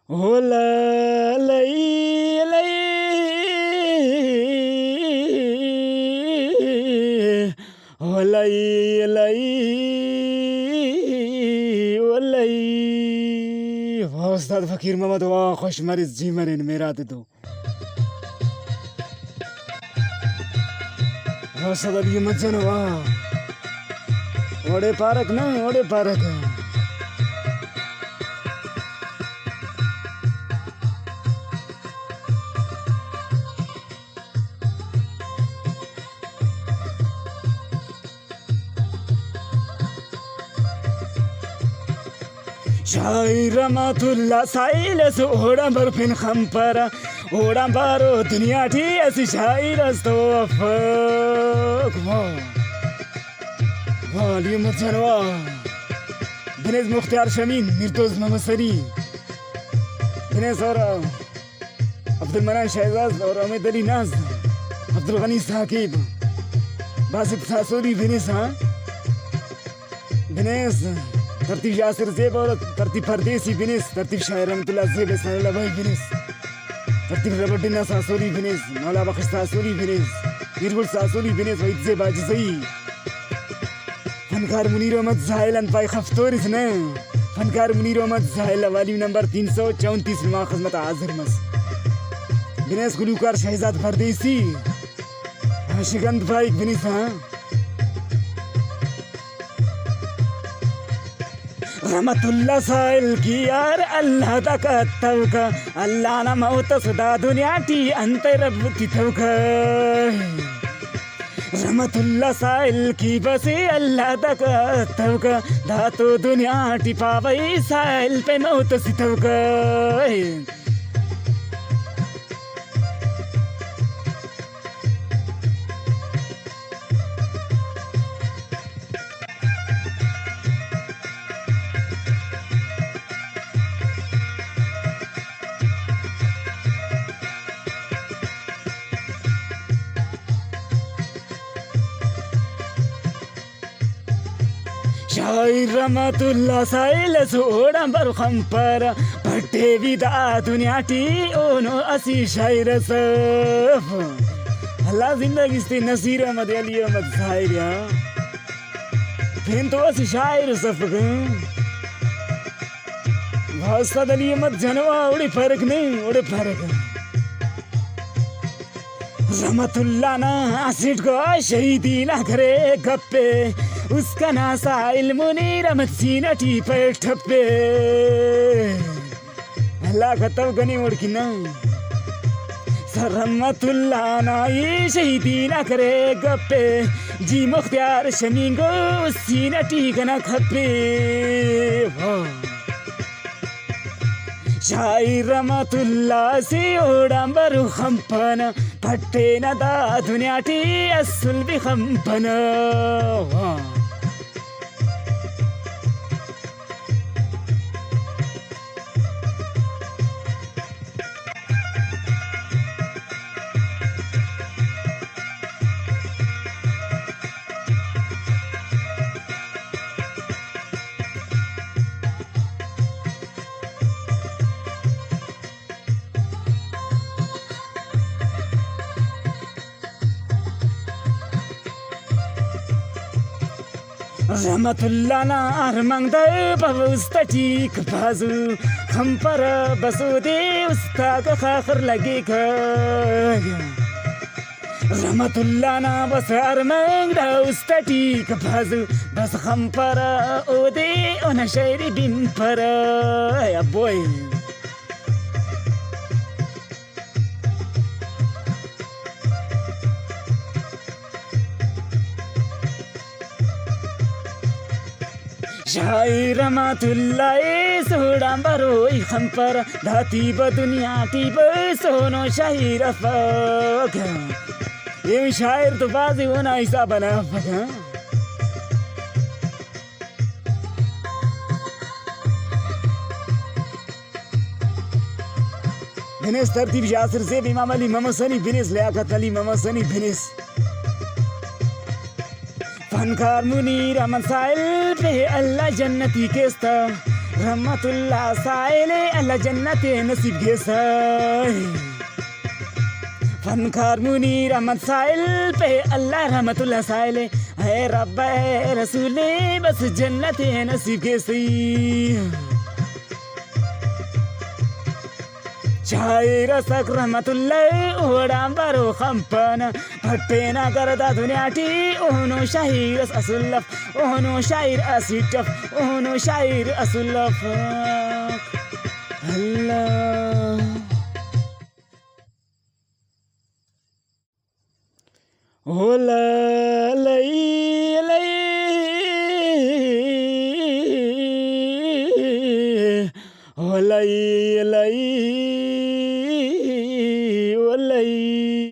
होला लई लई होलई लई वलई उस्ताद फकीर मोहम्मद वाह खुश मरिज जी मरिन मेरा दो उस्ताद अली मज्जन वाह ओडे पारक ना ओडे पारक शाही रमातुल्ला साइलस ओड़ा बर्फिन खंपरा ओड़ा बारो दुनिया ठी ऐसी शाही रस्तो अफक वाली मजनवा दिनेश मुख्तार शमीन निर्दोज ममसरी दिनेश और अब्दुल मनान शहजाद और अहमद अली नाज अब्दुल गनी साकिब बासित सासोरी दिनेश हाँ दिनेश तरतीब यासिर ज़ेब और तरतीब परदेसी बिनिस तरतीब शायर रहमतुल्लाह ज़ेब सलाला भाई बिनिस तरतीब रबड्डिना सासोरी बिनिस मौला बख्श सासोरी बिनिस गिरगुल सासोरी बिनिस वहीद ज़ेब आजिज़ई फनकार मुनीर अहमद ज़ाहिल अनपाई खफ्तोरिस न फनकार मुनीर अहमद ज़ाहिल वाली नंबर 334 माँ खिदमत हाजिर मस बिनिस गुलूकार शहजाद परदेसी आशिकंद भाई बिनिस हाँ रहमतुल्लाह साइल की यार अल्लाह दा कत्तवका अल्लाह ना मौत सुदा दुनिया टी अंत रब तिथवका रहमतुल्लाह साइल की बसे अल्लाह दा कत्तवका धातो दुनिया टी पावई साइल पे मौत सिथवका शायर रहमतुल्लाह साइल सोड़ा बरखम पर भट्टे विदा दुनिया टी ओनो असी शायर सफ अल्लाह जिंदगी से नसीर अहमद अली अहमद साइर या फिर तो असी शायर सफ उस्ताद अली अहमद जनवा उड़े फर्क नहीं उड़े फर्क रहमतुल्लाह ना आसिड को शहीदी ना करे गप्पे उसका नासा इल्मुनीर मदसीना टी पर ठप्पे अल्लाह खतव गनी उड़की ना रहमतुल्लाह ना ये शहीदी ना करे गप्पे जी मुख्तार शमींगो सीना टी गना खप्पे शायर रहमतुल्लाह से ओड़ा बरु खंपना फट्टे न दा दुनिया टी असुल भी खंपना रहमतुल्लाह ना अरमंग दे बवस्ती बाजू हम पर बसो दे उसका खाखर लगे रहमतुल्लाह ना बस अरमंग दे उस्ती बाजू बस हम पर ओ दे उन शेरी बिन पर अबोय शायर रहमतुल्लाह सोड़ा बरोई खंपर धाती ब दुनिया टी ब सोनो शायर फक ये शायर तो बाजी होना ऐसा बना फक बिनेस तरतीब यासिर ज़ेब इमाम अली मोहम्मद सनी बिनेस लियाकत अली मोहम्मद सनी बिनेस फनकार मुनीर अमन साइल पे अल्लाह जन्नती केस्ता रहमतुल्लाह सायले अल्लाह जन्नते नसीब घेसाय फनकार मुनीर अहमद साइल पे अल्लाह रहमतुल्लाह साइले है रब्बे रसूले बस जन्नत है नसीब के सी शायर सक रहमतुल्लाह ओडाम बारो खंपन फटेना करदा दुनियाटी ओहनो शायर असुल्लफ ओहनो शायर असिटफ ओहनो शायर असुल्लफ अल्लाह Oh la la